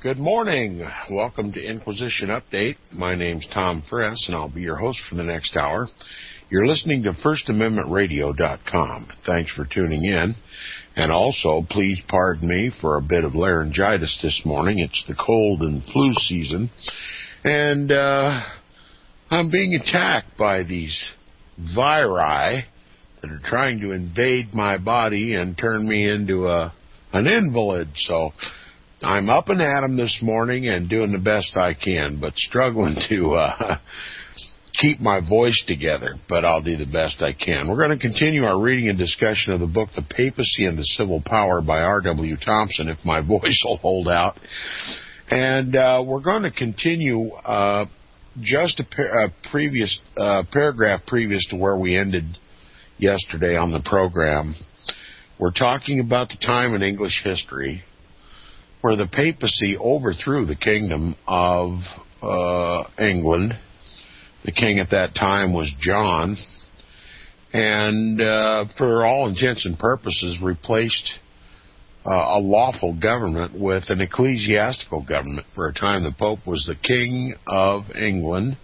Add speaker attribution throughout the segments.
Speaker 1: Good morning. Welcome to Inquisition Update. My name's Tom Friss, and I'll be your host for the next hour. You're listening to FirstAmendmentRadio.com. Thanks for tuning in. And also, please pardon me for a bit of laryngitis this morning. It's the cold and flu season. And I'm being attacked by these viri that are trying to invade my body and turn me into an invalid. So I'm up and at 'em this morning and doing the best I can, but struggling to keep my voice together, but I'll do the best I can. We're going to continue our reading and discussion of the book, The Papacy and the Civil Power by R.W. Thompson, if my voice will hold out. And we're going to continue just a previous paragraph previous to where we ended yesterday on the program. We're talking about the time in English history where the papacy overthrew the kingdom of England. The king at that time was John, and for all intents and purposes replaced a lawful government with an ecclesiastical government. For a time the Pope was the king of England,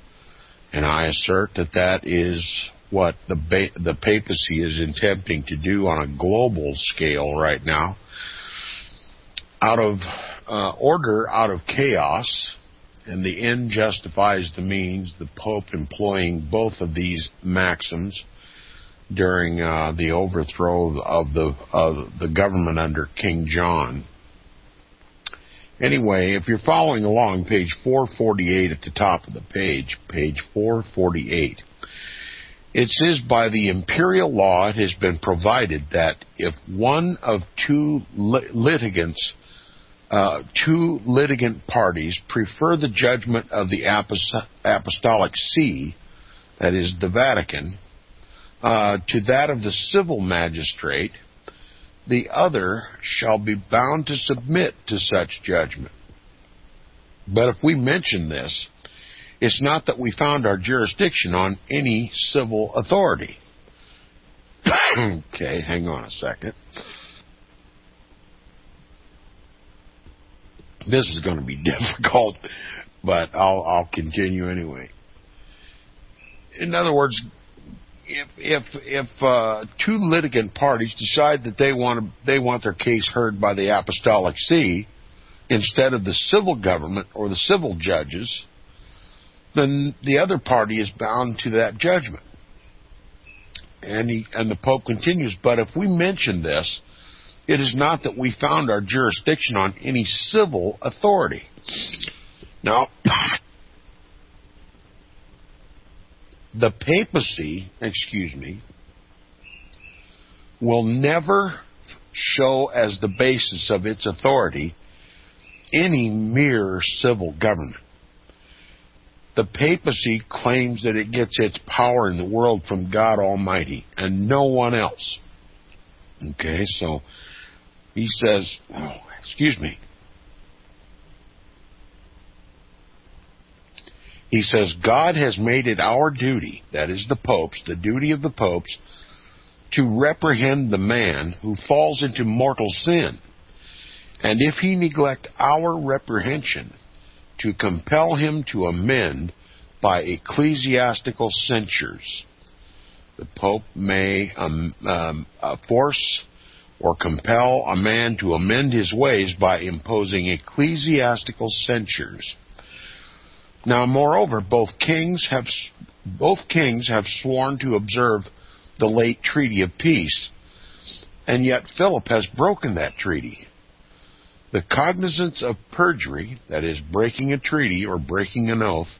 Speaker 1: and I assert that that is what the papacy is attempting to do on a global scale right now. Out of order, out of chaos, and the end justifies the means, the Pope employing both of these maxims during the overthrow of the government under King John. Anyway, if you're following along, page 448 at the top of the page 448, it says, by the imperial law it has been provided that if one of two litigant parties prefer the judgment of the Apostolic See, that is the Vatican, to that of the civil magistrate, the other shall be bound to submit to such judgment. But if we mention this, it's not that we found our jurisdiction on any civil authority. Okay, hang on a second. This is going to be difficult, but I'll continue anyway. In other words, if two litigant parties decide that they want their case heard by the Apostolic See instead of the civil government or the civil judges, then the other party is bound to that judgment. And the Pope continues, but if we mention this, it is not that we found our jurisdiction on any civil authority. Now, the papacy, will never show as the basis of its authority any mere civil government. The papacy claims that it gets its power in the world from God Almighty and no one else. Okay, so he says, he says, God has made it our duty, that is the Pope's, the duty of the popes, to reprehend the man who falls into mortal sin. And if he neglect our reprehension, to compel him to amend by ecclesiastical censures. The Pope may force or compel a man to amend his ways by imposing ecclesiastical censures. Now, moreover, both kings have sworn to observe the late treaty of peace, and yet Philip has broken that treaty. The cognizance of perjury, that is, breaking a treaty or breaking an oath,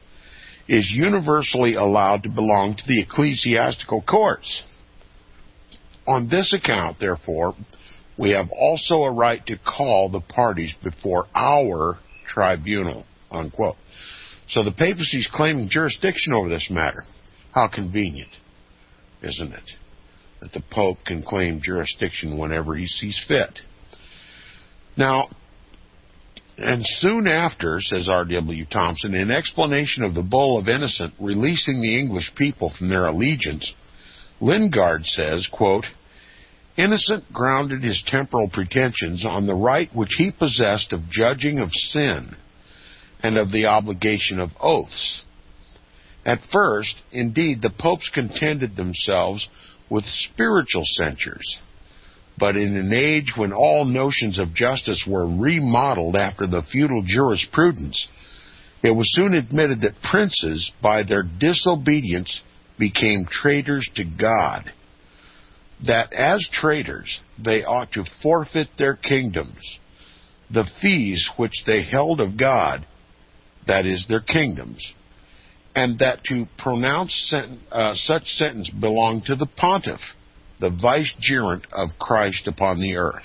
Speaker 1: is universally allowed to belong to the ecclesiastical courts. On this account, therefore, we have also a right to call the parties before our tribunal, unquote. So the papacy is claiming jurisdiction over this matter. How convenient, isn't it, that the Pope can claim jurisdiction whenever he sees fit? Now, and soon after, says R.W. Thompson, in explanation of the Bull of Innocent releasing the English people from their allegiance, Lingard says, quote, Innocent grounded his temporal pretensions on the right which he possessed of judging of sin and of the obligation of oaths. At first, indeed, the popes contented themselves with spiritual censures, but in an age when all notions of justice were remodeled after the feudal jurisprudence, it was soon admitted that princes, by their disobedience, became traitors to God, that as traitors they ought to forfeit their kingdoms, the fees which they held of God, that is, their kingdoms, and that to pronounce such sentence belonged to the pontiff, the vicegerent of Christ upon the earth.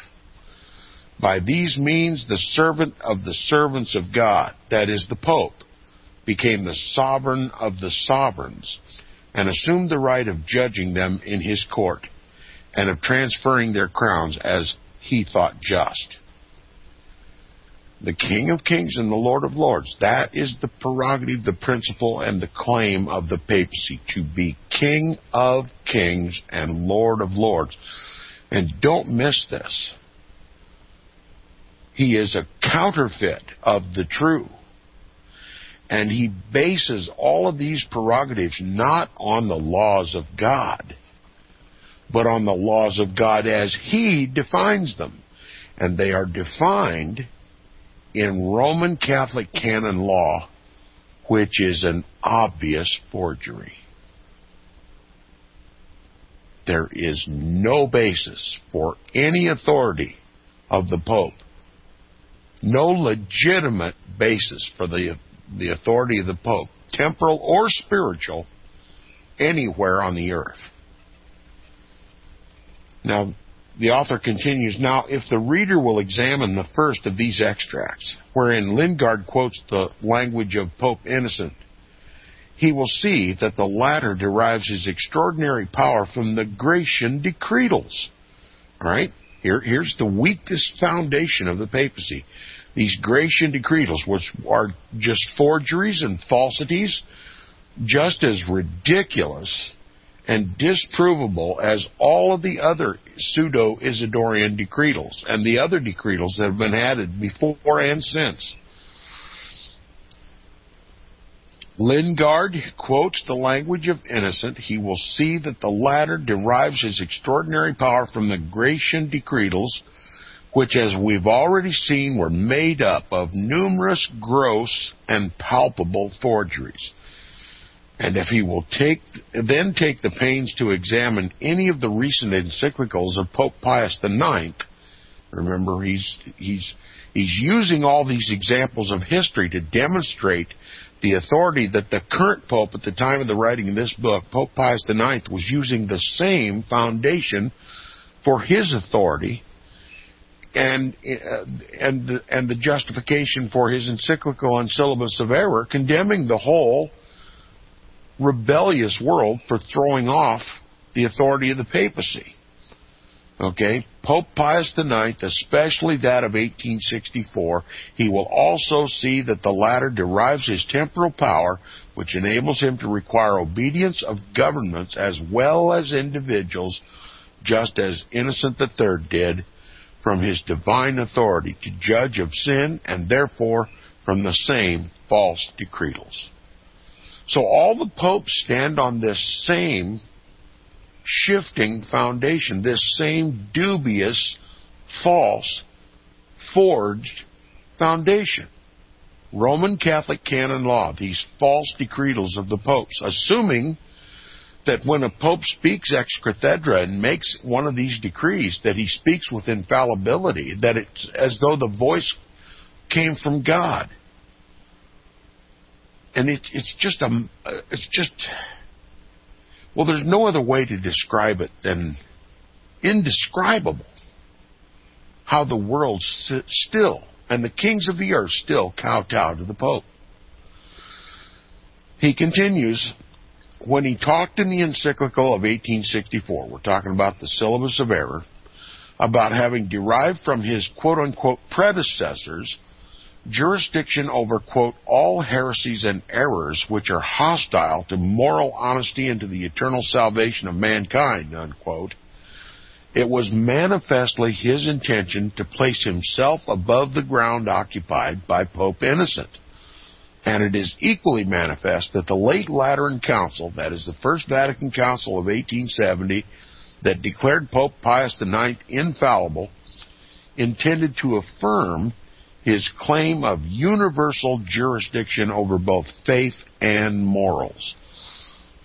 Speaker 1: By these means the servant of the servants of God, that is, the Pope, became the sovereign of the sovereigns, and assumed the right of judging them in his court, and of transferring their crowns as he thought just. The King of Kings and the Lord of Lords, that is the prerogative, the principle, and the claim of the papacy, to be King of Kings and Lord of Lords. And don't miss this. He is a counterfeit of the true. And he bases all of these prerogatives not on the laws of God, but on the laws of God as he defines them. And they are defined in Roman Catholic canon law, which is an obvious forgery. There is no basis for any authority of the Pope, no legitimate basis for the authority of the Pope, temporal or spiritual, anywhere on the earth. Now, the author continues, now, if the reader will examine the first of these extracts, wherein Lingard quotes the language of Pope Innocent, he will see that the latter derives his extraordinary power from the Gratian decretals. All right? Here's the weakest foundation of the papacy. These Gratian decretals, which are just forgeries and falsities, just as ridiculous and disprovable as all of the other pseudo-Isidorian decretals and the other decretals that have been added before and since. Lingard quotes the language of Innocent. He will see that the latter derives his extraordinary power from the Gratian decretals, which, as we've already seen, were made up of numerous gross and palpable forgeries. And if he will take the pains to examine any of the recent encyclicals of Pope Pius IX, remember he's using all these examples of history to demonstrate the authority that the current Pope at the time of the writing of this book, Pope Pius IX, was using the same foundation for his authority and the justification for his encyclical and syllabus of error, condemning the whole rebellious world for throwing off the authority of the papacy. Okay? Pope Pius IX, especially that of 1864, he will also see that the latter derives his temporal power, which enables him to require obedience of governments as well as individuals, just as Innocent III did, from his divine authority to judge of sin, and therefore from the same false decretals. So all the popes stand on this same shifting foundation, this same dubious, false, forged foundation. Roman Catholic canon law, these false decretals of the popes, assuming that when a pope speaks ex cathedra and makes one of these decrees, that he speaks with infallibility, that it's as though the voice came from God. And it's just, well, there's no other way to describe it than indescribable how the world still, and the kings of the earth still, kowtow to the Pope. He continues, when he talked in the encyclical of 1864, we're talking about the syllabus of error, about having derived from his quote-unquote predecessors jurisdiction over, quote, all heresies and errors which are hostile to moral honesty and to the eternal salvation of mankind, unquote, It was manifestly his intention to place himself above the ground occupied by Pope Innocent. And it is equally manifest that the late Lateran Council, that is the First Vatican Council of 1870, that declared Pope Pius IX infallible, intended to affirm his claim of universal jurisdiction over both faith and morals.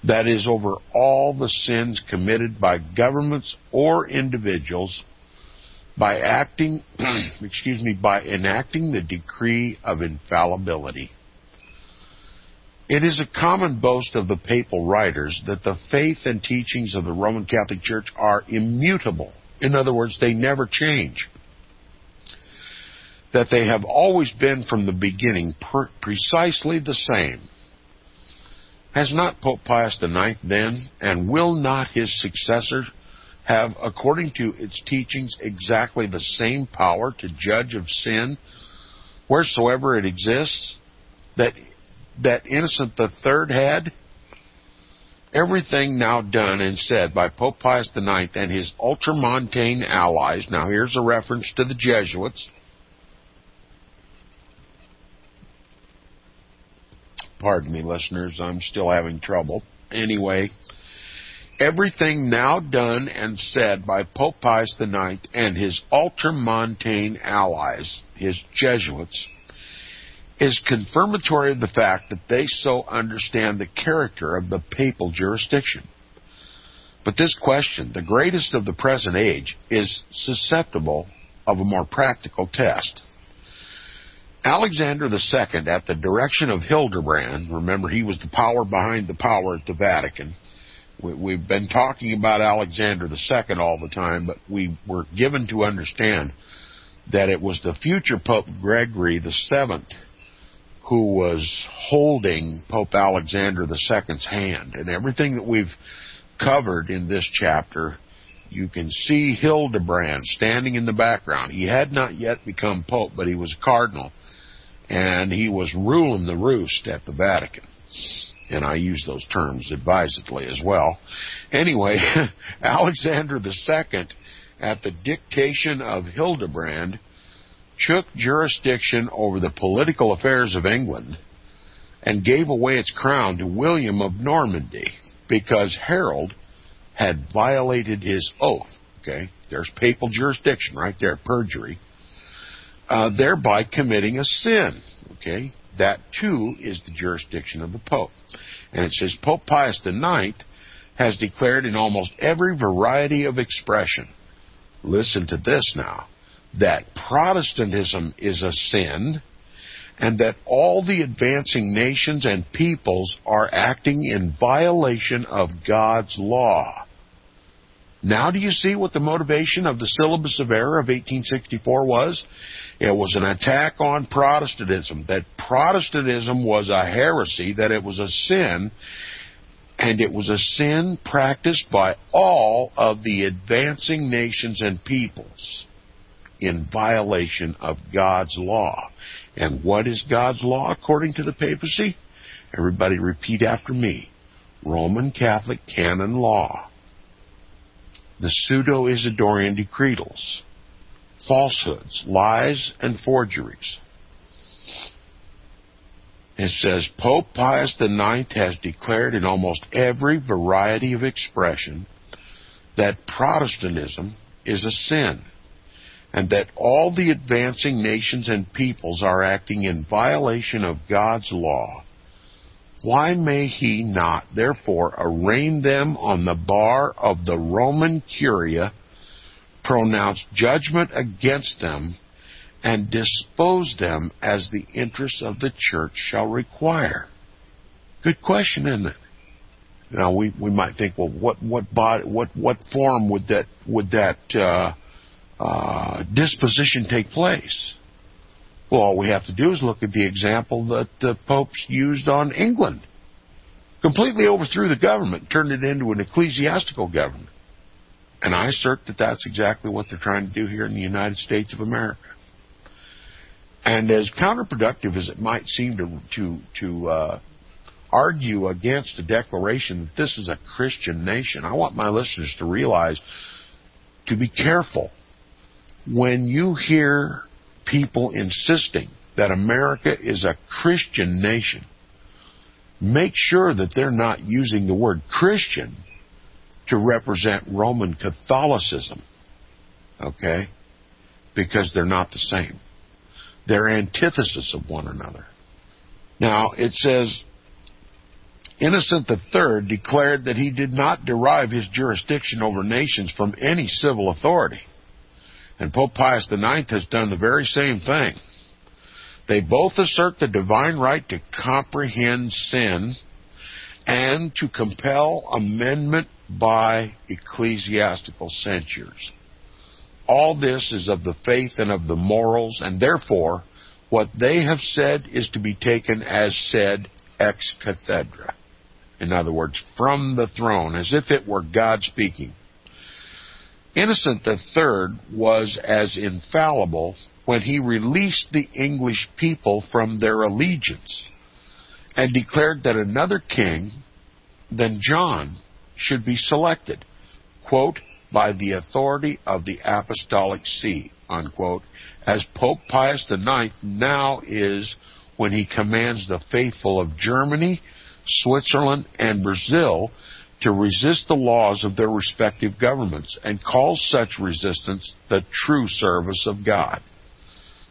Speaker 1: That is, over all the sins committed by governments or individuals by enacting the decree of infallibility. It is a common boast of the papal writers that the faith and teachings of the Roman Catholic Church are immutable. In other words, they never change. That they have always been from the beginning precisely the same. Has not Pope Pius IX then, and will not his successor have, according to its teachings, exactly the same power to judge of sin wheresoever it exists that Innocent III had? Everything now done and said by Pope Pius IX and his ultramontane allies, now here's a reference to the Jesuits. Pardon me, listeners, I'm still having trouble. Anyway, everything now done and said by Pope Pius IX and his ultramontane allies, his Jesuits, is confirmatory of the fact that they so understand the character of the papal jurisdiction. But this question, the greatest of the present age, is susceptible of a more practical test. Alexander II, at the direction of Hildebrand, remember he was the power behind the power at the Vatican. We've been talking about Alexander II all the time, but we were given to understand that it was the future Pope Gregory VII who was holding Pope Alexander II's hand. And everything that we've covered in this chapter, you can see Hildebrand standing in the background. He had not yet become Pope, but he was a cardinal. And he was ruling the roost at the Vatican. And I use those terms advisedly as well. Anyway, Alexander II, at the dictation of Hildebrand, took jurisdiction over the political affairs of England and gave away its crown to William of Normandy because Harold had violated his oath. Okay, there's papal jurisdiction right there, perjury. Thereby committing a sin. Okay, that too is the jurisdiction of the Pope. And it says Pope Pius IX has declared in almost every variety of expression, listen to this now, that Protestantism is a sin and that all the advancing nations and peoples are acting in violation of God's law. Now do you see what the motivation of the Syllabus of Error of 1864 was? It was an attack on Protestantism, that Protestantism was a heresy, that it was a sin, and it was a sin practiced by all of the advancing nations and peoples in violation of God's law. And what is God's law according to the papacy? Everybody repeat after me. Roman Catholic canon law. The pseudo-Isidorian decretals. Falsehoods, lies, and forgeries. It says, Pope Pius IX has declared in almost every variety of expression that Protestantism is a sin, and that all the advancing nations and peoples are acting in violation of God's law. Why may he not, therefore, arraign them on the bar of the Roman Curia, pronounce judgment against them, and dispose them as the interests of the Church shall require? Good question, isn't it? Now we might think, well, what form would that disposition take place? Well, all we have to do is look at the example that the popes used on England. Completely overthrew the government, turned it into an ecclesiastical government. And I assert that that's exactly what they're trying to do here in the United States of America. And as counterproductive as it might seem to argue against a declaration that this is a Christian nation, I want my listeners to realize to be careful when you hear people insisting that America is a Christian nation. Make sure that they're not using the word Christian to represent Roman Catholicism, okay? Because they're not the same. They're antithesis of one another. Now, it says, Innocent III declared that he did not derive his jurisdiction over nations from any civil authority. And Pope Pius IX has done the very same thing. They both assert the divine right to comprehend sin and to compel amendment by ecclesiastical censures. All this is of the faith and of the morals, and therefore what they have said is to be taken as said ex cathedra. In other words, from the throne, as if it were God speaking. Innocent III was as infallible when he released the English people from their allegiance and declared that another king than John should be selected, quote, by the authority of the Apostolic See, unquote, as Pope Pius IX now is when he commands the faithful of Germany, Switzerland, and Brazil to resist the laws of their respective governments and calls such resistance the true service of God.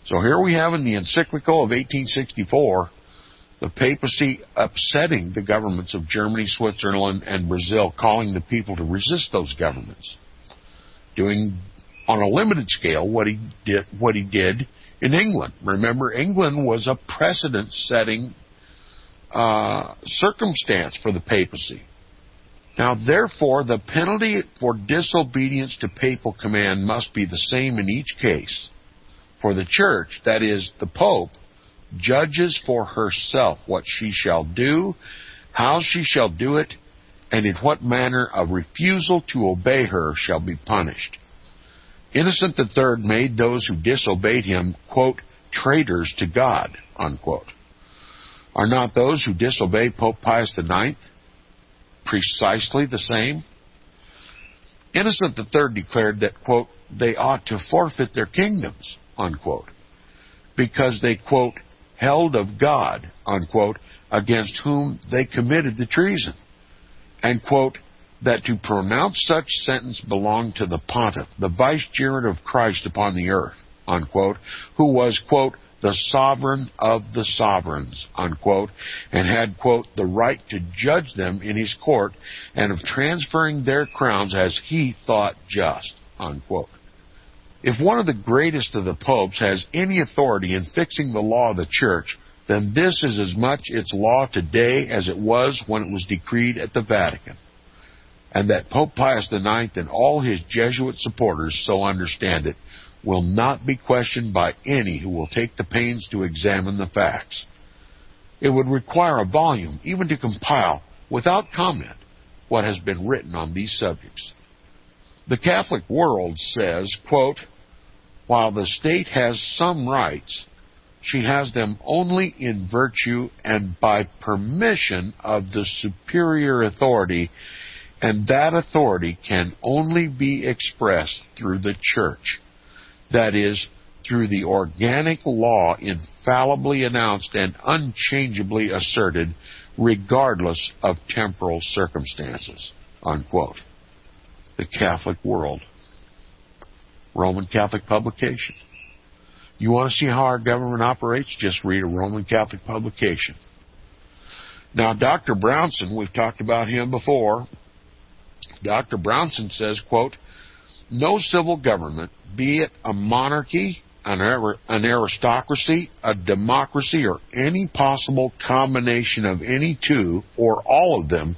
Speaker 1: So here we have in the encyclical of 1864, the papacy upsetting the governments of Germany, Switzerland, and Brazil, calling the people to resist those governments. Doing on a limited scale what he did in England. Remember, England was a precedent-setting circumstance for the papacy. Now, therefore, the penalty for disobedience to papal command must be the same in each case. For the Church, that is, the Pope, judges for herself what she shall do, how she shall do it, and in what manner a refusal to obey her shall be punished. Innocent III made those who disobeyed him, quote, traitors to God, unquote. Are not those who disobey Pope Pius IX precisely the same? Innocent III declared that, quote, they ought to forfeit their kingdoms, unquote, because they, quote, held of God, unquote, against whom they committed the treason, and, quote, that to pronounce such sentence belonged to the pontiff, the vicegerent of Christ upon the earth, unquote, who was, quote, the sovereign of the sovereigns, unquote, and had, quote, the right to judge them in his court and of transferring their crowns as he thought just, unquote. If one of the greatest of the popes has any authority in fixing the law of the Church, then this is as much its law today as it was when it was decreed at the Vatican. And that Pope Pius IX and all his Jesuit supporters so understand it will not be questioned by any who will take the pains to examine the facts. It would require a volume even to compile, without comment, what has been written on these subjects. The Catholic World says, quote, while the state has some rights, she has them only in virtue and by permission of the superior authority, and that authority can only be expressed through the Church. That is, through the organic law infallibly announced and unchangeably asserted, regardless of temporal circumstances, unquote. The Catholic World. Roman Catholic publication. You want to see how our government operates? Just read a Roman Catholic publication. Now, Dr. Brownson, we've talked about him before. Dr. Brownson says, quote, no civil government, be it a monarchy, an aristocracy, a democracy, or any possible combination of any two or all of them,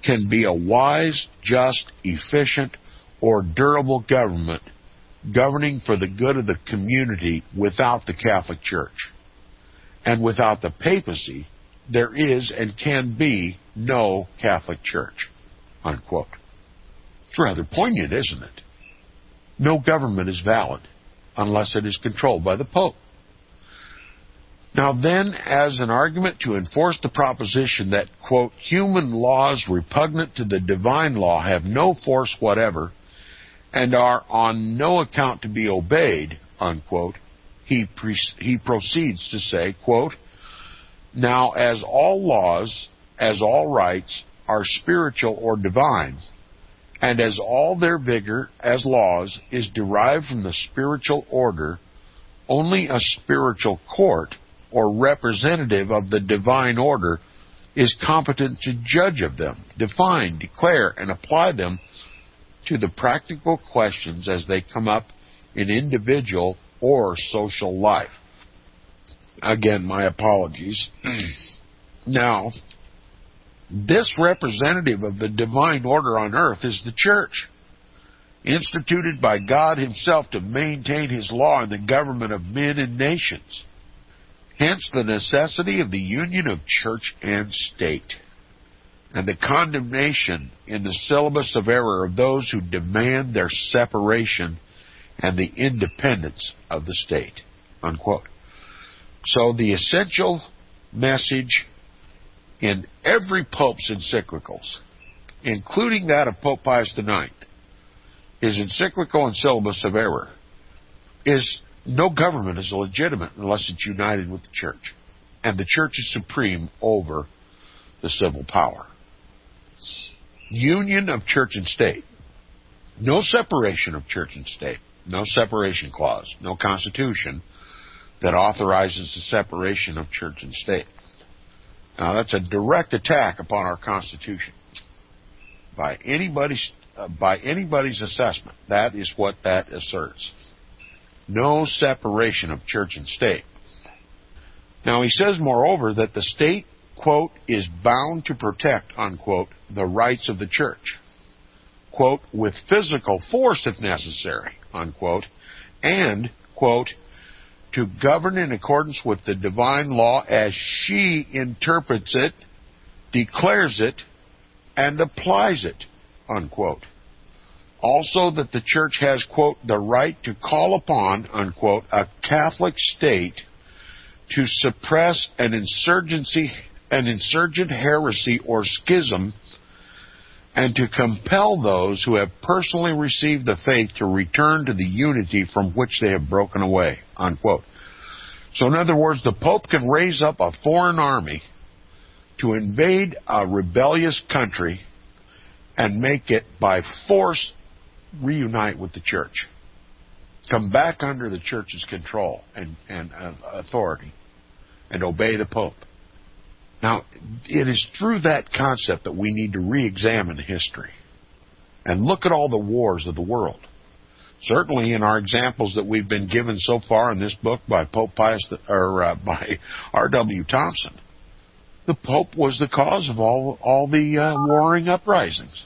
Speaker 1: can be a wise, just, efficient, or durable government governing for the good of the community without the Catholic Church. And without the papacy, there is and can be no Catholic Church, unquote. It's rather poignant, isn't it? No government is valid unless it is controlled by the Pope. Now then, as an argument to enforce the proposition that, quote, human laws repugnant to the divine law have no force whatever, and are on no account to be obeyed, unquote, he proceeds to say, quote, now as all laws, as all rights, are spiritual or divine, and as all their vigor as laws is derived from the spiritual order, only a spiritual court or representative of the divine order is competent to judge of them, define, declare, and apply them to the practical questions as they come up in individual or social life. Again, my apologies. Now, this representative of the divine order on earth is the church, instituted by God himself to maintain his law and the government of men and nations. Hence the necessity of the union of church and state, and the condemnation in the syllabus of error of those who demand their separation and the independence of the state, unquote. So the essential message in every Pope's encyclicals, including that of Pope Pius IX, his encyclical and syllabus of error, is no government is legitimate unless it's united with the church. And the church is supreme over the civil power. Union of church and state. No separation of church and state. No separation clause. No constitution that authorizes the separation of church and state. Now, that's a direct attack upon our Constitution. By anybody's assessment, that is what that asserts. No separation of church and state. Now, he says, moreover, that the state, quote, is bound to protect, unquote, the rights of the church, quote, with physical force if necessary, unquote, and, quote, to govern in accordance with the divine law as she interprets it, declares it, and applies it, unquote. Also that the church has, quote, the right to call upon, unquote, a Catholic state to suppress an insurgent heresy or schism, and to compel those who have personally received the faith to return to the unity from which they have broken away, unquote. So in other words, the Pope can raise up a foreign army to invade a rebellious country and make it by force reunite with the church. Come back under the church's control and authority and obey the Pope. Now, it is through that concept that we need to re-examine history and look at all the wars of the world. Certainly, in our examples that we've been given so far in this book by Pope Pius, by R.W. Thompson, the Pope was the cause of all the warring uprisings.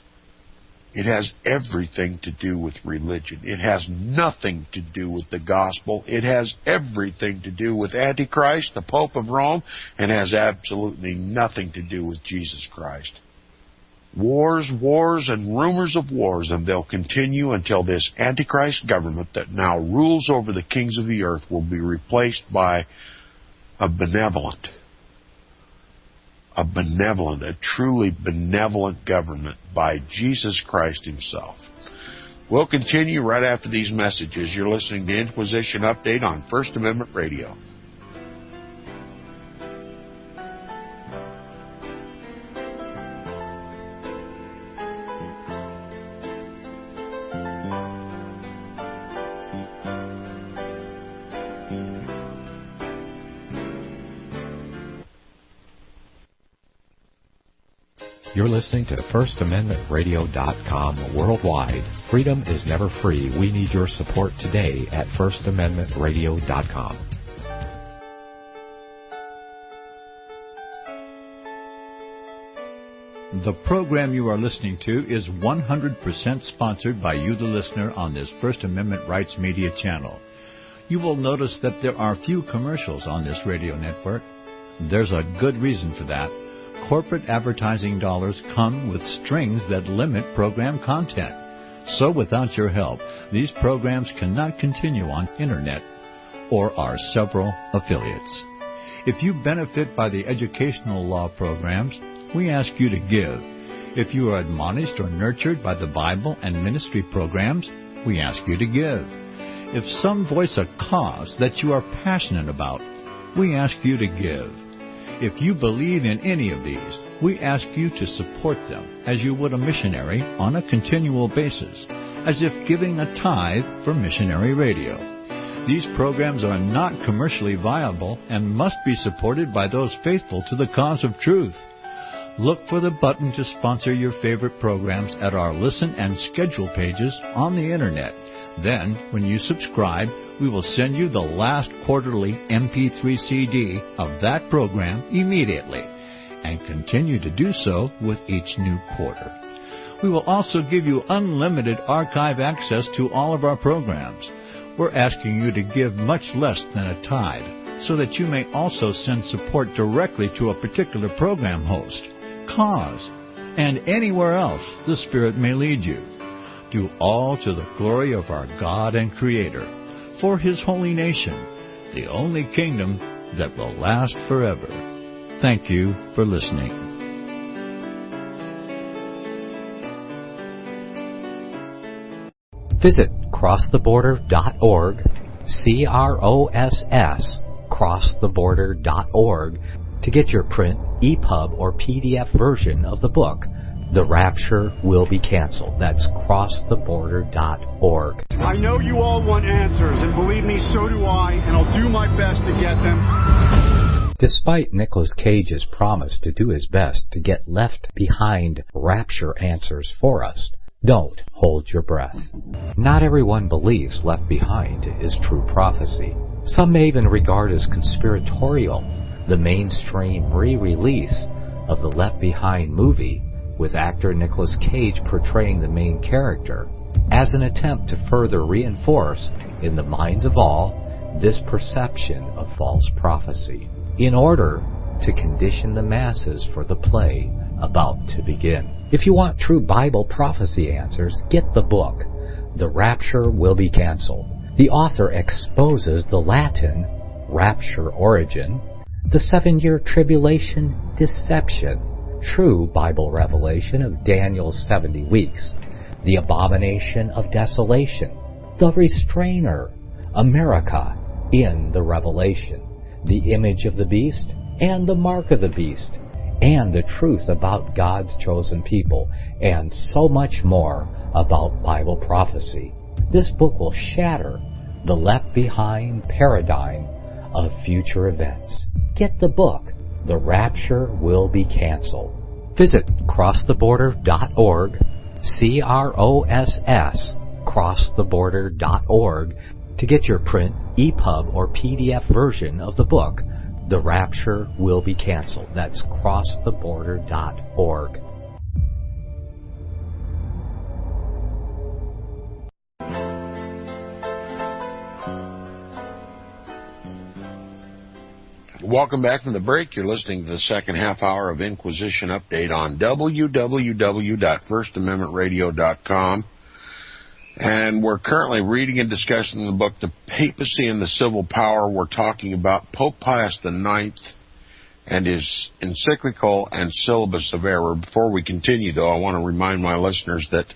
Speaker 1: It has everything to do with religion. It has nothing to do with the gospel. It has everything to do with Antichrist, the Pope of Rome, and has absolutely nothing to do with Jesus Christ. Wars, and rumors of wars, and they'll continue until this Antichrist government that now rules over the kings of the earth will be replaced by a truly benevolent government by Jesus Christ himself. We'll continue right after these messages. You're listening to Inquisition Update on First Amendment Radio.
Speaker 2: You're listening to FirstAmendmentRadio.com worldwide. Freedom is never free. We need your support today at FirstAmendmentRadio.com.
Speaker 3: The program you are listening to is 100% sponsored by you, the listener, on this First Amendment Rights Media channel. You will notice that there are few commercials on this radio network. There's a good reason for that. Corporate advertising dollars come with strings that limit program content. So without your help, these programs cannot continue on Internet or our several affiliates. If you benefit by the educational law programs, we ask you to give. If you are admonished or nurtured by the Bible and ministry programs, we ask you to give. If some voice a cause that you are passionate about, we ask you to give. If you believe in any of these, we ask you to support them as you would a missionary on a continual basis, as if giving a tithe for missionary radio. These programs are not commercially viable and must be supported by those faithful to the cause of truth. Look for the button to sponsor your favorite programs at our listen and schedule pages on the Internet. Then, when you subscribe, we will send you the last quarterly MP3 CD of that program immediately, and continue to do so with each new quarter. We will also give you unlimited archive access to all of our programs. We're asking you to give much less than a tithe, so that you may also send support directly to a particular program host, cause, and anywhere else the Spirit may lead you. Do all to the glory of our God and Creator, for His holy nation, the only kingdom that will last forever. Thank you for listening.
Speaker 2: Visit crosstheborder.org, CROSS, crosstheborder.org, to get your print, EPUB, or PDF version of the book, The Rapture Will Be Canceled. That's crosstheborder.org.
Speaker 4: I know you all want answers, and believe me, so do I, and I'll do my best to get them.
Speaker 2: Despite Nicolas Cage's promise to do his best to get left behind rapture answers for us, don't hold your breath. Not everyone believes Left Behind is true prophecy. Some may even regard as conspiratorial the mainstream re-release of the Left Behind movie with actor Nicolas Cage portraying the main character as an attempt to further reinforce in the minds of all this perception of false prophecy in order to condition the masses for the play about to begin. If you want true Bible prophecy answers, get the book, The Rapture Will Be Canceled. The author exposes the Latin rapture origin, the 7-year tribulation deception, true Bible revelation of Daniel's 70 weeks, the abomination of desolation, the restrainer, America in the Revelation, the image of the beast and the mark of the beast, and the truth about God's chosen people, and so much more about Bible prophecy. This book will shatter the Left Behind paradigm of future events. Get the book, The Rapture Will Be Canceled. Visit crosstheborder.org, CROSS, crosstheborder.org, to get your print, EPUB, or PDF version of the book, The Rapture Will Be Canceled. That's crosstheborder.org.
Speaker 1: Welcome back from the break. You're listening to the second half hour of Inquisition Update on www.FirstAmendmentRadio.com. And we're currently reading and discussing the book, The Papacy and the Civil Power. We're talking about Pope Pius IX and his encyclical and syllabus of error. Before we continue, though, I want to remind my listeners that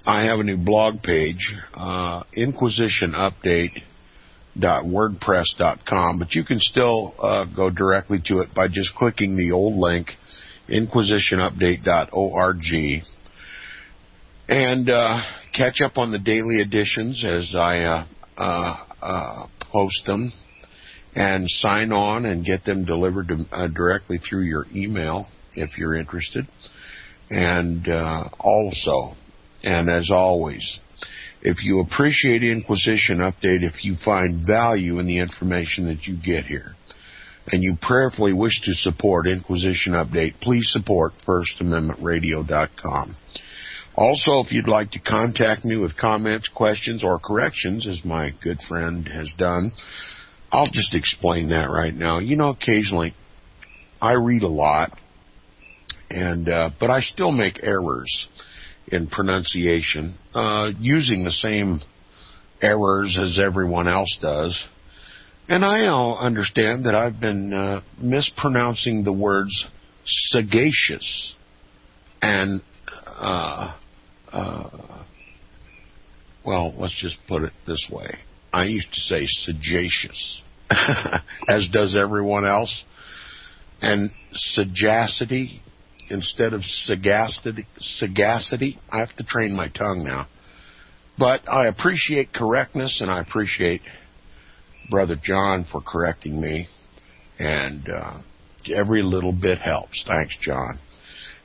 Speaker 1: I have a new blog page, inquisitionupdate.wordpress.com, but you can still go directly to it by just clicking the old link, inquisitionupdate.org, and catch up on the daily editions as I post them, and sign on and get them delivered directly through your email if you're interested. And also, and as always, if you appreciate Inquisition Update, if you find value in the information that you get here, and you prayerfully wish to support Inquisition Update, please support FirstAmendmentRadio.com. Also, if you'd like to contact me with comments, questions, or corrections, as my good friend has done, I'll just explain that right now. You know, occasionally I read a lot, and but I still make errors in pronunciation, using the same errors as everyone else does. And I understand that I've been mispronouncing the words sagacious and well, let's just put it this way. I used to say sagacious, as does everyone else. And sagacity instead of sagacity. I have to train my tongue now. But I appreciate correctness, and I appreciate Brother John for correcting me. And every little bit helps. Thanks, John.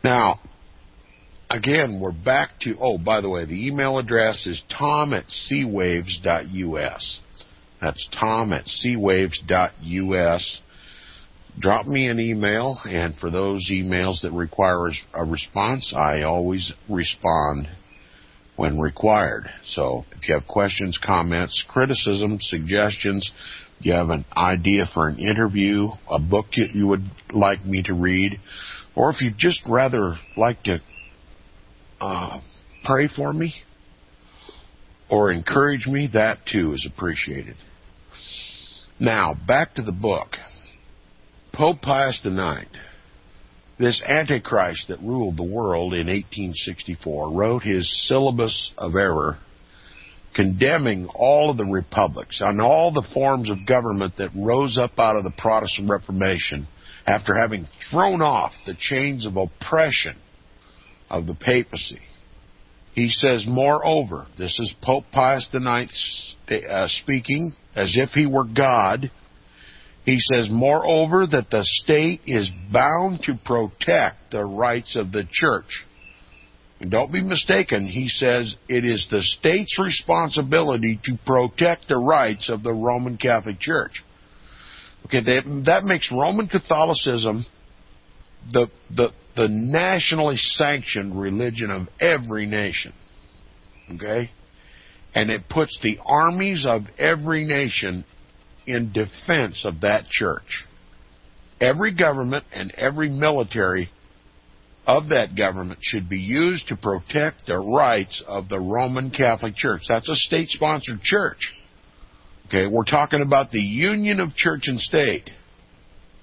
Speaker 1: Now, again, we're back to, oh, by the way, the email address is tom@seawaves.us. That's tom@seawaves.us. Drop me an email, and for those emails that require a response, I always respond when required. So if you have questions, comments, criticisms, suggestions, you have an idea for an interview, a book you would like me to read, or if you'd just rather like to pray for me or encourage me, that too is appreciated. Now, back to the book. Pope Pius IX, this Antichrist that ruled the world in 1864, wrote his Syllabus of Error, condemning all of the republics and all the forms of government that rose up out of the Protestant Reformation after having thrown off the chains of oppression of the papacy. He says, moreover, this is Pope Pius IX speaking as if he were God. He says, moreover, that the state is bound to protect the rights of the church. And don't be mistaken, he says it is the state's responsibility to protect the rights of the Roman Catholic Church. Okay, that makes Roman Catholicism the nationally sanctioned religion of every nation. Okay? And it puts the armies of every nation in defense of that church. Every government and every military of that government should be used to protect the rights of the Roman Catholic Church. That's a state-sponsored church. Okay, we're talking about the union of church and state.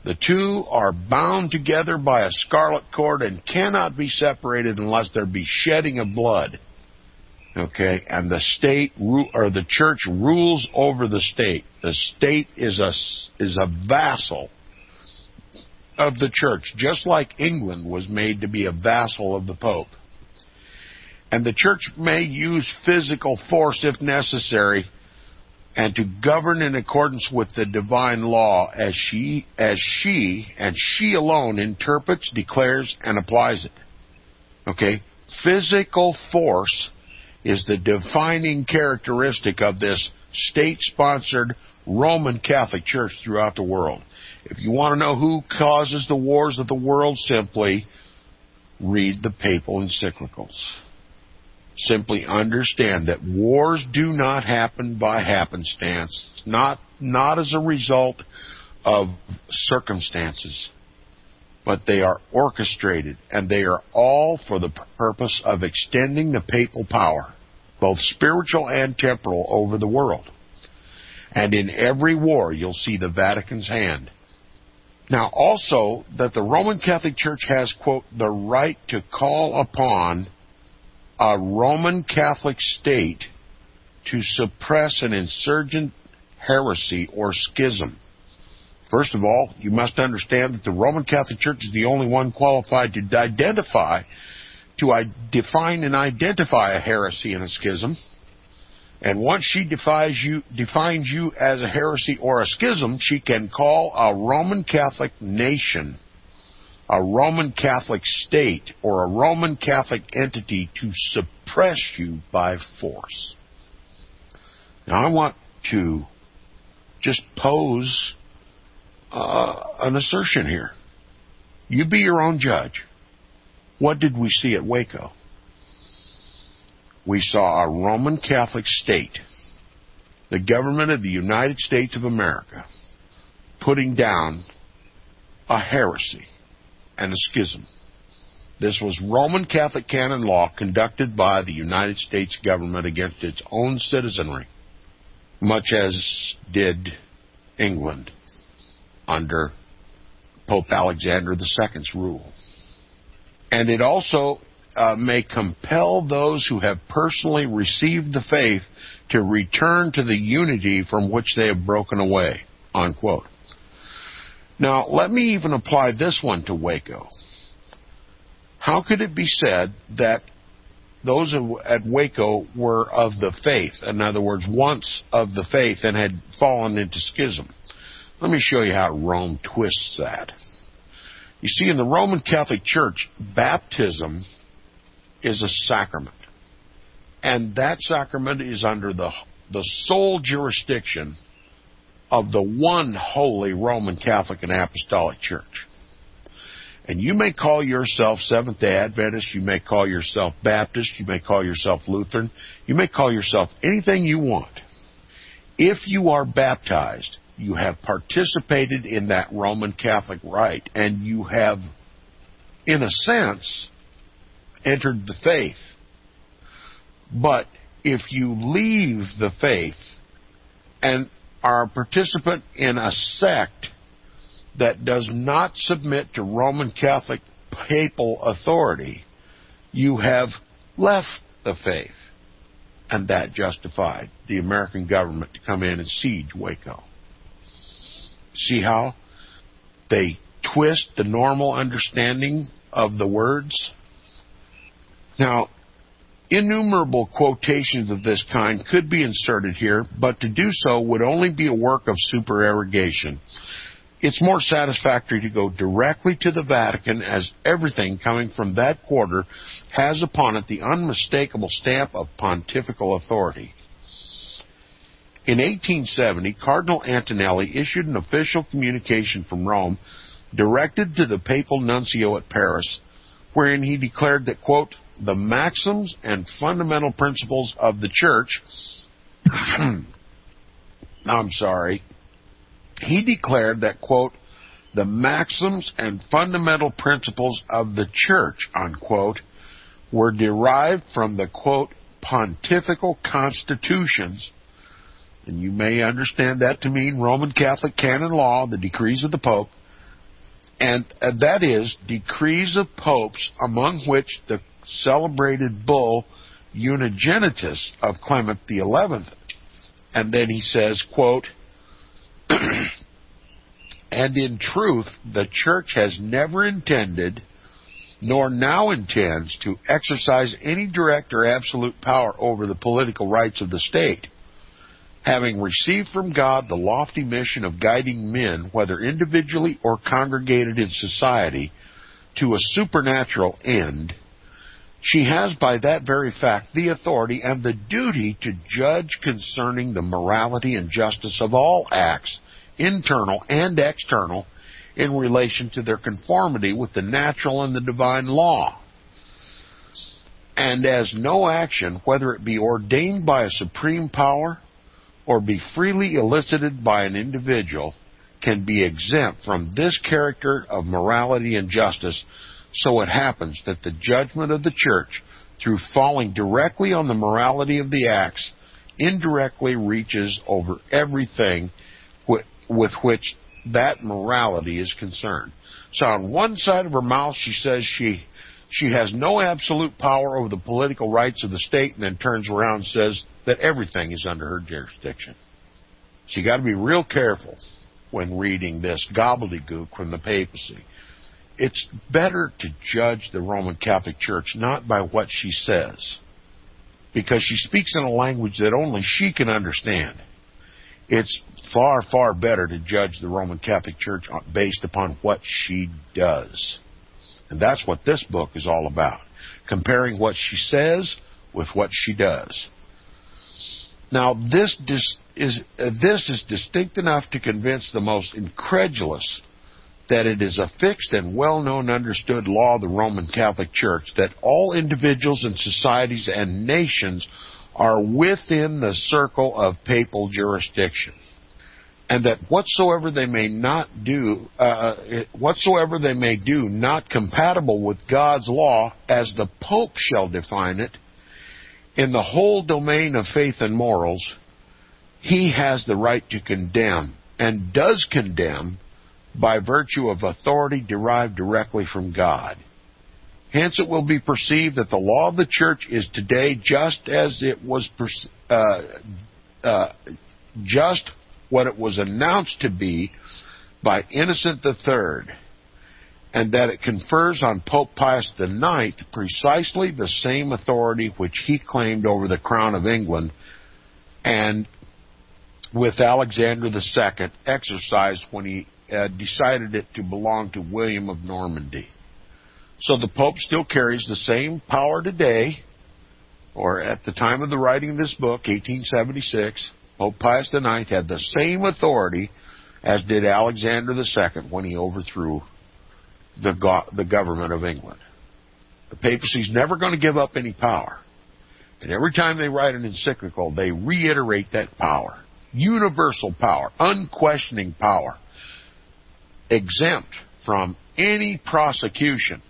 Speaker 1: The two are bound together by a scarlet cord and cannot be separated unless there be shedding of blood. Okay, and the state or the church rules over the state. The state is a vassal of the church, just like England was made to be a vassal of the Pope. And the church may use physical force if necessary, and to govern in accordance with the divine law as she alone interprets, declares, and applies it. Okay, physical force is the defining characteristic of this state-sponsored Roman Catholic Church throughout the world. If you want to know who causes the wars of the world, simply read the papal encyclicals. Simply understand that wars do not happen by happenstance, not as a result of circumstances, but they are orchestrated, and they are all for the purpose of extending the papal power, both spiritual and temporal, over the world. And in every war, you'll see the Vatican's hand. Now, also, that the Roman Catholic Church has, quote, the right to call upon a Roman Catholic state to suppress an insurgent heresy or schism. First of all, you must understand that the Roman Catholic Church is the only one qualified to define and identify a heresy and a schism. And once she defines you as a heresy or a schism, she can call a Roman Catholic nation, a Roman Catholic state, or a Roman Catholic entity to suppress you by force. Now, I want to just pose an assertion here. You be your own judge. What did we see at Waco? We saw a Roman Catholic state, the government of the United States of America, putting down a heresy and a schism. This was Roman Catholic canon law conducted by the United States government against its own citizenry, much as did England under Pope Alexander II's rule. And it also may compel those who have personally received the faith to return to the unity from which they have broken away, unquote. Now, let me even apply this one to Waco. How could it be said that those at Waco were of the faith, in other words, once of the faith and had fallen into schism? Let me show you how Rome twists that. You see, in the Roman Catholic Church, baptism is a sacrament. And that sacrament is under the sole jurisdiction of the one holy Roman Catholic and Apostolic Church. And you may call yourself Seventh-day Adventist, you may call yourself Baptist, you may call yourself Lutheran, you may call yourself anything you want. If you are baptized, you have participated in that Roman Catholic rite, and you have, in a sense, entered the faith. But if you leave the faith and are a participant in a sect that does not submit to Roman Catholic papal authority, you have left the faith. And that justified the American government to come in and siege Waco. See how they twist the normal understanding of the words? Now, innumerable quotations of this kind could be inserted here, but to do so would only be a work of supererogation. It's more satisfactory to go directly to the Vatican, as everything coming from that quarter has upon it the unmistakable stamp of pontifical authority. In 1870, Cardinal Antonelli issued an official communication from Rome directed to the papal nuncio at Paris, wherein he declared that, quote, the maxims and fundamental principles of the Church, he declared that, quote, the maxims and fundamental principles of the Church, unquote, were derived from the, quote, pontifical constitutions, and you may understand that to mean Roman Catholic canon law, the decrees of the Pope, and that is decrees of popes, among which the celebrated bull Unigenitus of Clement XI, and then he says, quote, and in truth, the Church has never intended, nor now intends, to exercise any direct or absolute power over the political rights of the state, having received from God the lofty mission of guiding men, whether individually or congregated in society, to a supernatural end. She has by that very fact the authority and the duty to judge concerning the morality and justice of all acts, internal and external, in relation to their conformity with the natural and the divine law. And as no action, whether it be ordained by a supreme power or be freely elicited by an individual, can be exempt from this character of morality and justice, so it happens that the judgment of the Church, through falling directly on the morality of the acts, indirectly reaches over everything with which that morality is concerned. So on one side of her mouth she says she has no absolute power over the political rights of the state, and then turns around and says that everything is under her jurisdiction. So you got to be real careful when reading this gobbledygook from the papacy. It's better to judge the Roman Catholic Church not by what she says, because she speaks in a language that only she can understand. It's far, far better to judge the Roman Catholic Church based upon what she does. And that's what this book is all about, comparing what she says with what she does. Now, this is distinct enough to convince the most incredulous that it is a fixed and well-known understood law of the Roman Catholic Church that all individuals and societies and nations are within the circle of papal jurisdiction, and that whatsoever they may do not compatible with God's law, as the Pope shall define it, in the whole domain of faith and morals, he has the right to condemn, and does condemn, by virtue of authority derived directly from God. Hence it will be perceived that the law of the church is today just what it was announced to be by Innocent III, and that it confers on Pope Pius IX precisely the same authority which he claimed over the crown of England and with Alexander II exercised when he decided it to belong to William of Normandy. So the Pope still carries the same power today, or at the time of the writing of this book, 1876, Pope Pius IX had the same authority as did Alexander II when he overthrew the government of England. The papacy is never going to give up any power. And every time they write an encyclical, they reiterate that power. Universal power, unquestioning power, exempt from any prosecution,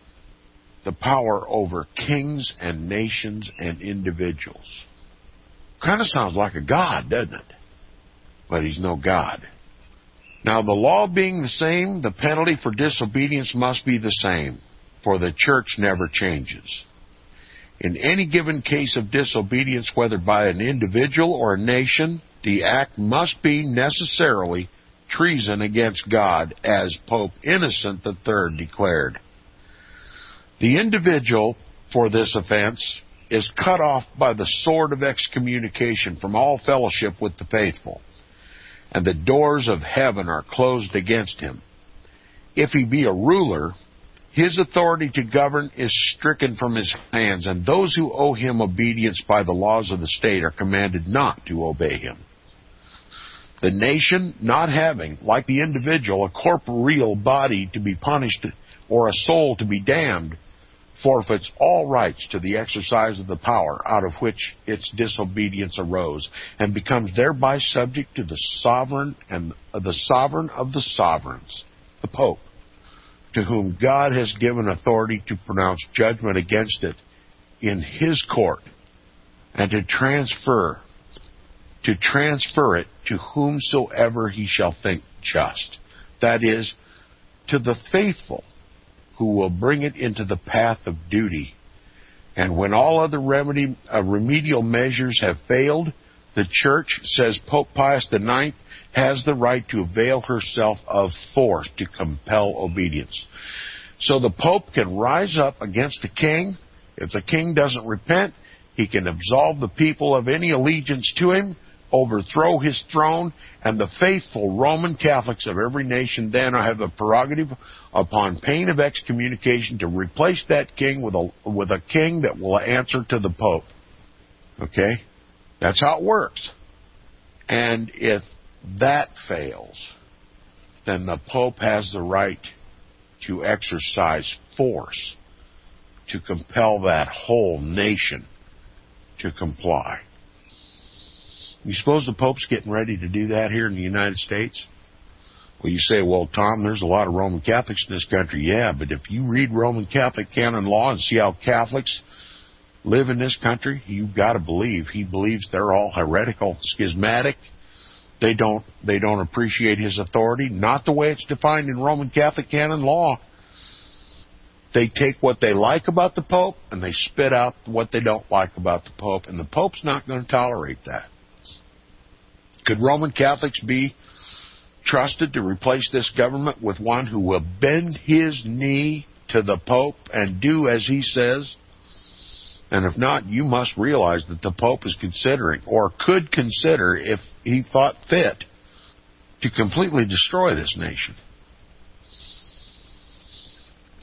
Speaker 1: the power over kings and nations and individuals. Kind of sounds like a god, doesn't it? But he's no god. Now, the law being the same, the penalty for disobedience must be the same, for the church never changes. In any given case of disobedience, whether by an individual or a nation, the act must be necessarily treason against God, as Pope Innocent III declared. The individual, for this offense, is cut off by the sword of excommunication from all fellowship with the faithful, and the doors of heaven are closed against him. If he be a ruler, his authority to govern is stricken from his hands, and those who owe him obedience by the laws of the state are commanded not to obey him. The nation, not having, like the individual, a corporeal body to be punished or a soul to be damned, forfeits all rights to the exercise of the power out of which its disobedience arose, and becomes thereby subject to the sovereign of the sovereigns, the Pope, to whom God has given authority to pronounce judgment against it in his court, and to transfer it to whomsoever he shall think just, that is, to the faithful, who will bring it into the path of duty. And when all other remedial measures have failed, the Church, says Pope Pius IX, has the right to avail herself of force to compel obedience. So the Pope can rise up against the king. If the king doesn't repent, he can absolve the people of any allegiance to him, overthrow his throne, and the faithful Roman Catholics of every nation then have the prerogative, upon pain of excommunication, to replace that king with a king that will answer to the Pope. Okay? That's how it works. And if that fails, then the Pope has the right to exercise force to compel that whole nation to comply. You suppose the Pope's getting ready to do that here in the United States? Well, you say, well, Tom, there's a lot of Roman Catholics in this country. Yeah, but if you read Roman Catholic canon law and see how Catholics live in this country, you've got to believe he believes they're all heretical, schismatic. They don't appreciate his authority, not the way it's defined in Roman Catholic canon law. They take what they like about the Pope and they spit out what they don't like about the Pope, and the Pope's not going to tolerate that. Could Roman Catholics be trusted to replace this government with one who will bend his knee to the Pope and do as he says? And if not, you must realize that the Pope is considering, or could consider if he thought fit, to completely destroy this nation,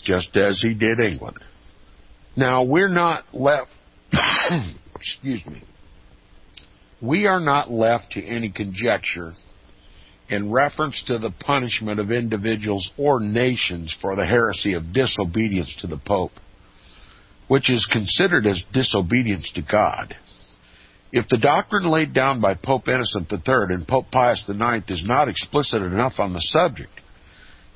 Speaker 1: just as he did England. Now, we're not left, excuse me, we are not left to any conjecture in reference to the punishment of individuals or nations for the heresy of disobedience to the Pope, which is considered as disobedience to God. If the doctrine laid down by Pope Innocent III and Pope Pius IX is not explicit enough on the subject,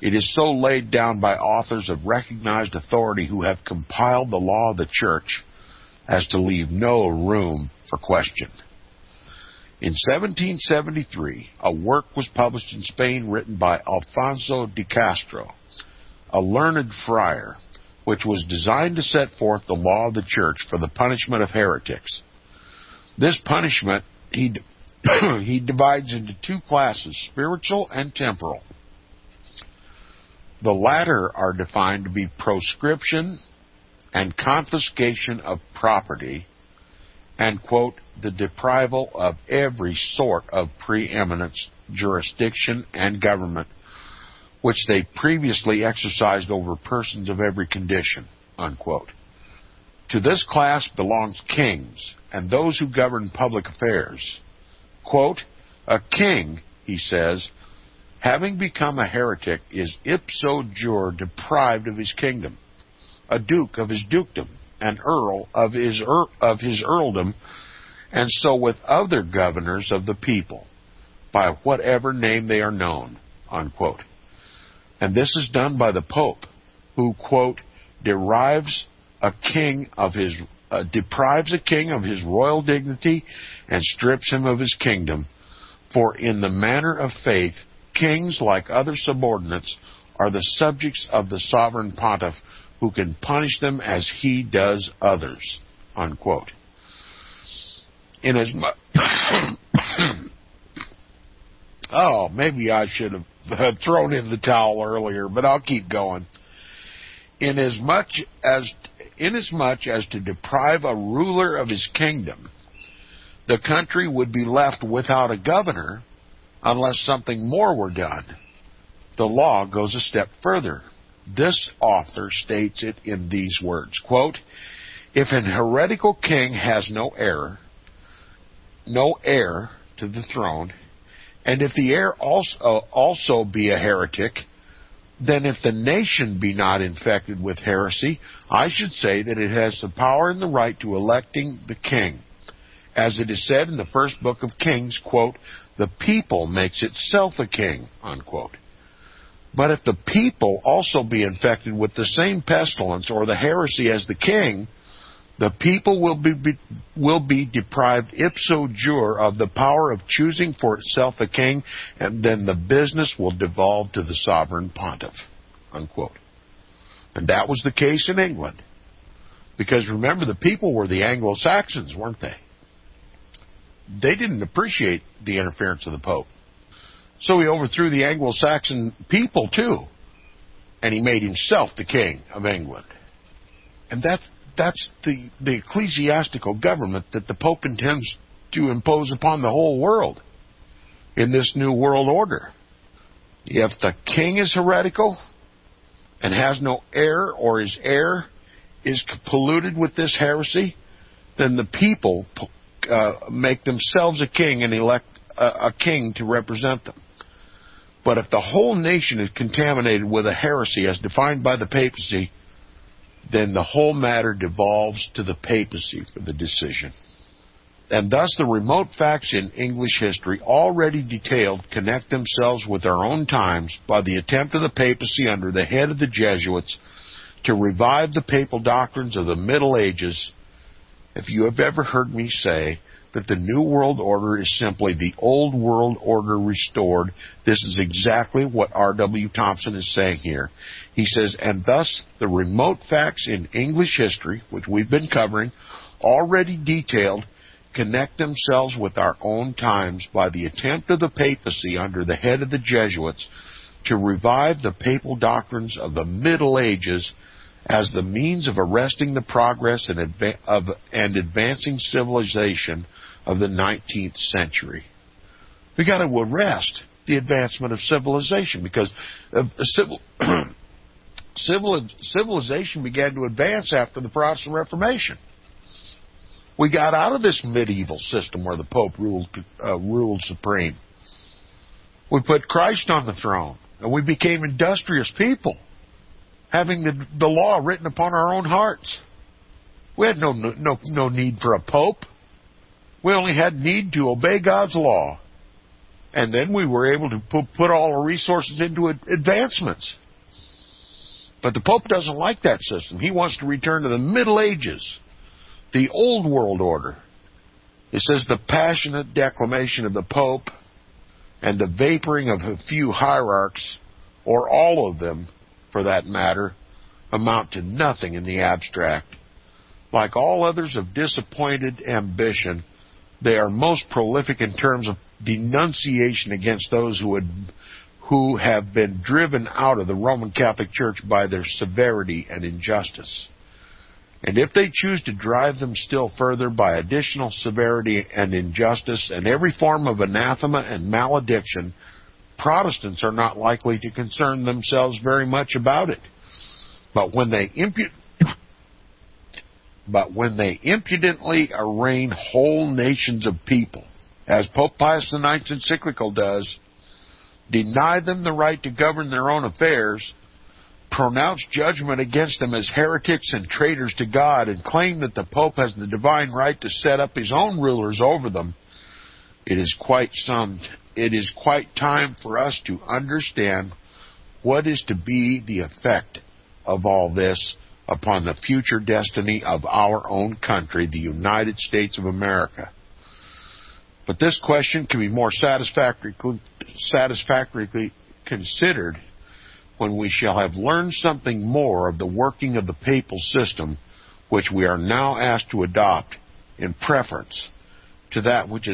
Speaker 1: it is so laid down by authors of recognized authority who have compiled the law of the Church as to leave no room for question. In 1773, a work was published in Spain written by Alfonso de Castro, a learned friar, which was designed to set forth the law of the church for the punishment of heretics. This punishment he divides into two classes, spiritual and temporal. The latter are defined to be proscription and confiscation of property and, quote, the deprival of every sort of preeminence, jurisdiction, and government which they previously exercised over persons of every condition, unquote. To this class belongs kings and those who govern public affairs. Quote, a king, he says, having become a heretic, is ipso jure deprived of his kingdom, a duke of his dukedom, an earl of his earldom, and so with other governors of the people, by whatever name they are known, unquote. And this is done by the Pope, who, quote, deprives a king of his royal dignity and strips him of his kingdom. For in the manner of faith, kings, like other subordinates, are the subjects of the sovereign pontiff, who can punish them as he does others, unquote. Inasmuch oh, maybe I should have thrown in the towel earlier, but I'll keep going. Inasmuch as to deprive a ruler of his kingdom, the country would be left without a governor unless something more were done. The law goes a step further. This author states it in these words, quote, if an heretical king has no heir to the throne, and if the heir also be a heretic, then if the nation be not infected with heresy, I should say that it has the power and the right to electing the king. As it is said in the first book of Kings, quote, the people makes itself a king, unquote. But if the people also be infected with the same pestilence or the heresy as the king, the people will be deprived ipso jure of the power of choosing for itself a king, and then the business will devolve to the sovereign pontiff, unquote. And that was the case in England. Because remember, the people were the Anglo-Saxons, weren't they? They didn't appreciate the interference of the Pope. So he overthrew the Anglo-Saxon people too, and he made himself the king of England. And that's the ecclesiastical government that the Pope intends to impose upon the whole world in this new world order. If the king is heretical and has no heir, or his heir is polluted with this heresy, then the people make themselves a king and elect a king to represent them. But if the whole nation is contaminated with a heresy as defined by the papacy, then the whole matter devolves to the papacy for the decision. And thus the remote facts in English history already detailed connect themselves with our own times by the attempt of the papacy under the head of the Jesuits to revive the papal doctrines of the Middle Ages. If you have ever heard me say that the New World Order is simply the Old World Order restored, this is exactly what R.W. Thompson is saying here. He says, and thus the remote facts in English history, which we've been covering, already detailed, connect themselves with our own times by the attempt of the papacy under the head of the Jesuits to revive the papal doctrines of the Middle Ages as the means of arresting the progress and advancing civilization of the 19th century. We got to arrest the advancement of civilization, because civilization began to advance after the Protestant Reformation. We got out of this medieval system where the Pope ruled supreme. We put Christ on the throne, and we became industrious people, having the law written upon our own hearts. We had no need for a pope. We only had need to obey God's law. And then we were able to put all our resources into advancements. But the Pope doesn't like that system. He wants to return to the Middle Ages, the Old World Order. It says the passionate declamation of the Pope and the vaporing of a few hierarchs, or all of them for that matter, amount to nothing in the abstract. Like all others of disappointed ambition, they are most prolific in terms of denunciation against those who have been driven out of the Roman Catholic Church by their severity and injustice. And if they choose to drive them still further by additional severity and injustice and every form of anathema and malediction, Protestants are not likely to concern themselves very much about it. But when they impudently arraign whole nations of people, as Pope Pius IX's encyclical does, deny them the right to govern their own affairs, pronounce judgment against them as heretics and traitors to God, and claim that the Pope has the divine right to set up his own rulers over them, it is quite time for us to understand what is to be the effect of all this upon the future destiny of our own country, the United States of America. But this question can be more satisfactorily considered when we shall have learned something more of the working of the papal system, which we are now asked to adopt in preference to that which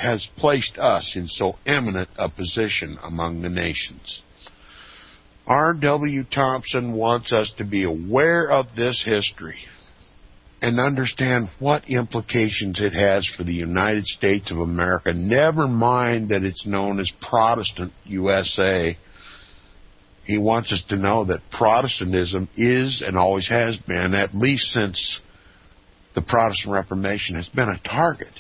Speaker 1: has placed us in so eminent a position among the nations. R.W. Thompson wants us to be aware of this history and understand what implications it has for the United States of America. Never mind that it's known as Protestant USA. He wants us to know that Protestantism is and always has been, at least since the Protestant Reformation, has been a target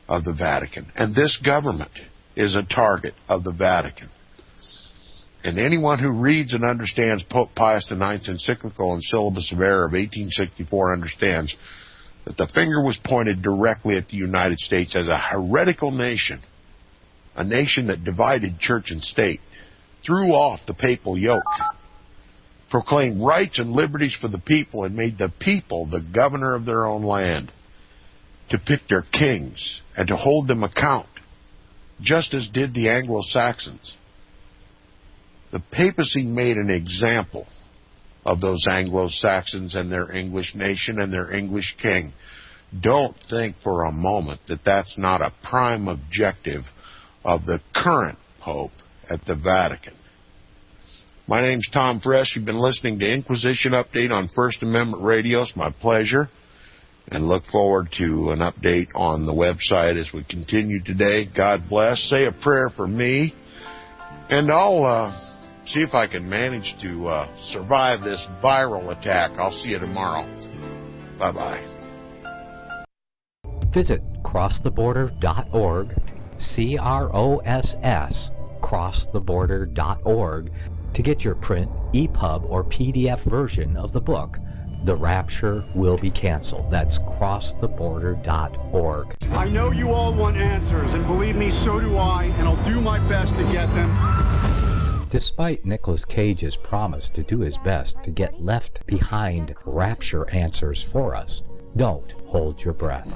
Speaker 1: of the Vatican. And this government is a target of the Vatican. And anyone who reads and understands Pope Pius IX's encyclical and Syllabus of Error of 1864 understands that the finger was pointed directly at the United States as a heretical nation, a nation that divided church and state, threw off the papal yoke, proclaimed rights and liberties for the people, and made the people the governor of their own land, to pick their kings and to hold them account, just as did the Anglo-Saxons. The papacy made an example of those Anglo-Saxons and their English nation and their English king. Don't think for a moment that that's not a prime objective of the current Pope at the Vatican. My name's Tom Fresh. You've been listening to Inquisition Update on First Amendment Radio. It's my pleasure, and look forward to an update on the website as we continue today. God bless. Say a prayer for me, and I'll see if I can manage to survive this viral attack. I'll see you tomorrow. Bye-bye.
Speaker 2: Visit crosstheborder.org, CROSS, crosstheborder.org, to get your print, EPUB, or PDF version of the book, The Rapture Will Be Canceled. That's crosstheborder.org.
Speaker 4: I know you all want answers, and believe me, so do I, and I'll do my best to get them.
Speaker 2: Despite Nicolas Cage's promise to do his best to get left behind rapture answers for us, don't hold your breath.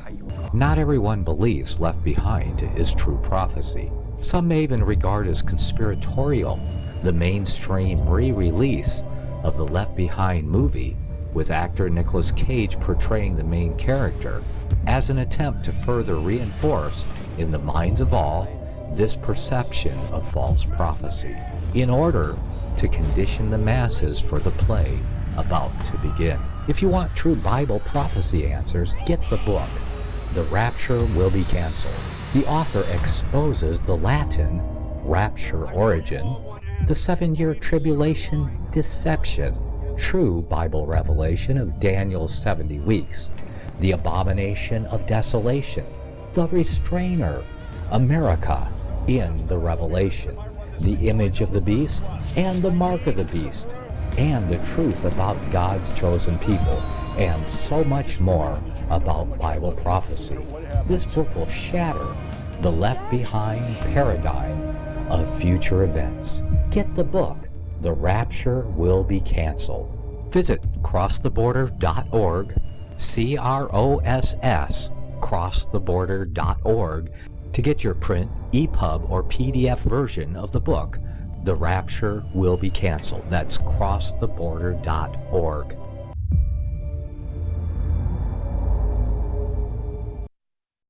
Speaker 2: Not everyone believes Left Behind is true prophecy. Some may even regard as conspiratorial the mainstream re-release of the Left Behind movie, with actor Nicolas Cage portraying the main character, as an attempt to further reinforce in the minds of all this perception of false prophecy, in order to condition the masses for the play about to begin. If you want true Bible prophecy answers, get the book, The Rapture Will Be Canceled. The author exposes the Latin rapture origin, the 7-year tribulation deception, true Bible revelation of Daniel's 70 weeks, the abomination of desolation, the restrainer, America in the Revelation, the image of the beast and the mark of the beast, and the truth about God's chosen people, and so much more about Bible prophecy. This book will shatter the Left Behind paradigm of future events. Get the book, The Rapture Will Be Canceled. Visit crosstheborder.org, CROSS, crosstheborder.org, to get your print, EPUB, or PDF version of the book, the rapture will be canceled. That's crosstheborder.org.